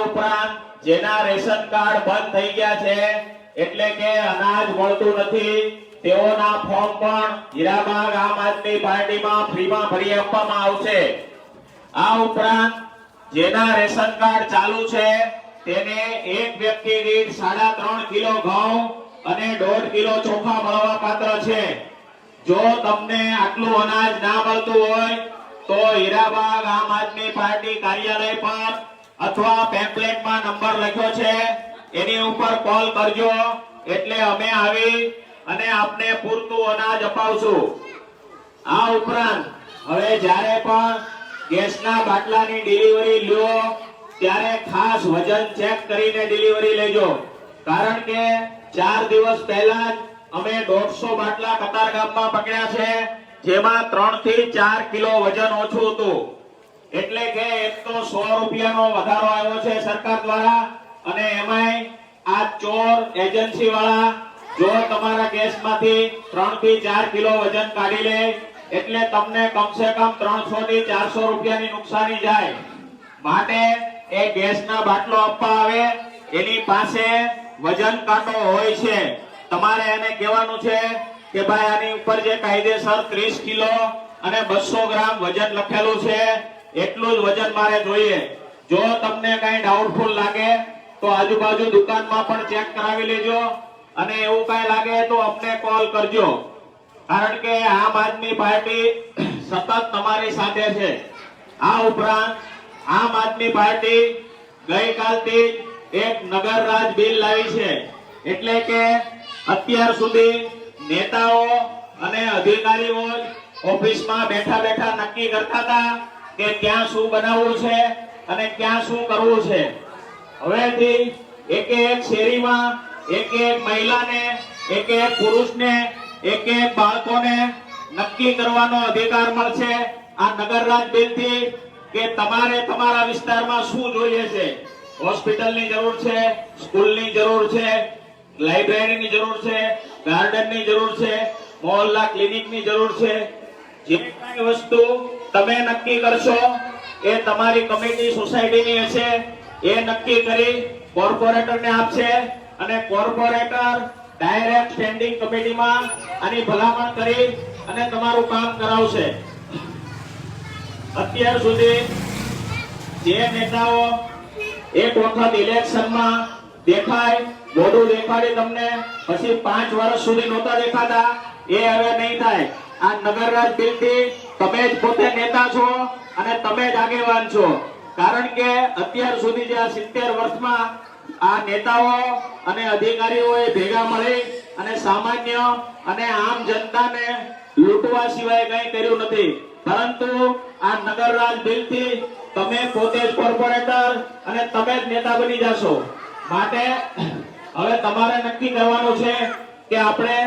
ઉપરાંત જેના ration card બંધ થઈ ગયા છે એટલે કે અનાજ મળતું નથી તેઓના ફોર્મ પણ હીરાબાગ આમ આદમી પાર્ટીમાં ફ્રીમાં ભરી આપવામાં આવશે। આ ઉપરાંત જેના રેશન કાર્ડ ચાલુ છે તેને એક વ્યક્તિ દીઠ 3.5 કિલો ઘઉં અને 1.5 કિલો ચોખા મળવા પાત્ર છે। જો તમને આટલું અનાજ ના મળતું હોય તો હીરાબાગ આમ આદમી પાર્ટી કાર્યાલય પર અથવા પેમ્પલેટમાં નંબર લખ્યો છે એની ઉપર કોલ કરજો એટલે અમે આવી અને આપને પૂરતું અનાજ અપાવશું। આ ઉપરાંત હવે જ્યારે પણ ગેસના બાટલાની ડિલિવરી લ્યો ત્યારે ખાસ વજન ચેક કરીને ડિલિવરી લેજો કારણ કે 4 દિવસ પહેલા જ અમે 150 બાટલા કતારગામમાં પકડ્યા છે જેમાં 3 થી 4 કિલો વજન ઓછું હતું એટલે કે એક તો 100 રૂપિયાનો વધારો આવ્યો છે સરકાર દ્વારા અને એમાંય આ ચોર એજન્સી વાળા જો તમારા ગેસમાંથી 3 થી 4 કિલો વજન કાઢી લે એટલે તમને કમસે કમ 300 થી 400 રૂપિયાની નુકસાની જાય। માટે એ ગેસના બાટલો આપવા આવે એની પાસે વજન કાંટો હોય છે તમારે એને કહેવાનું છે કે ભાઈ આની ઉપર જે કાયદેસર 30 કિલો અને 200 ગ્રામ વજન લખેલું છે એટલું જ વજન મારે જોઈએ। જો તમને કઈ ડાઉટફુલ લાગે તો આજુબાજુ દુકાનમાં પણ ચેક કરાવી લેજો અને એવું કઈ લાગે તો અમને કોલ કરજો કારણ કે આમ આદમી પાર્ટી સતત તમારી સાથે છે। આ ઉપરાંત આમ આદમી પાર્ટી ગઈકાલથી એક નગર રાજ બિલ લાવી છે એટલે કે અત્યાર સુધી નેતાઓ અને અધિકારીઓ ઓફિસમાં બેઠા બેઠા નક્કી કરતા હતા કે ક્યાં શું બનાવવું છે અને ક્યાં શું કરવું છે। હવેથી એક એક શેરીમાં એક એક મહિલાને એક એક પુરુષને એક એક બાળકોને નક્કી કરવાનો અધિકાર મળશે આ નગરરાજ બિલથી કે તમારે તમારા વિસ્તારમાં શું જોઈએ છે। હોસ્પિટલની જરૂર છે, સ્કૂલની જરૂર છે, લાઇબ્રેરીની જરૂર છે, ગાર્ડનની જરૂર છે, મોહલ્લા ક્લિનિકની જરૂર છે। જે કઈ વસ્તુ તમે નક્કી કરશો એ તમારી કમિટી સોસાયટીની હશે એ નક્કી કરી કોર્પોરેટરને આપશે અને કોર્પોરેટર ડાયરેક્ટ સ્ટેન્ડિંગ કમિટીમાં આની ભલામણ કરી અને તમારું કામ કરાવશે। અત્યાર સુધી જે નેતાઓ એક વખત ઇલેક્શનમાં દેખાય મોઢું દેખાડી તમને પછી 5 વર્ષ સુધી નહોતા દેખાતા એ હવે નહીં થાય। આ નગરરાજ બિલથી તમે જ પોતે નેતા છો અને તમે જ આગેવાન છો કારણ કે અત્યાર સુધી જે 70 વર્ષમાં આ નેતાઓ અને અધિકારીઓએ ભેગા મળી અને સામાન્ય અને આમ જનતાને લૂંટવા સિવાય કંઈ કર્યું નથી પરંતુ આ નગરરાજ બિલથી તમે પોતે જ કોર્પોરેટર અને તમે જ નેતા બની જશો। માટે હવે તમારે નક્કી કરવાનું છે કે આપણે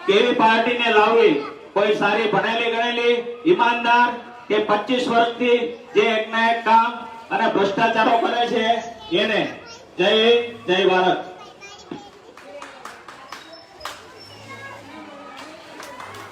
કેવી પાર્ટીને લાવવી કોઈ સારી ભણેલી ગણેલી ઈમાનદાર કે 25 વર્ષથી જે એકના એક કામ અને ભ્રષ્ટાચારો કરે છે એને। જય હિન્દ, જય ભારત।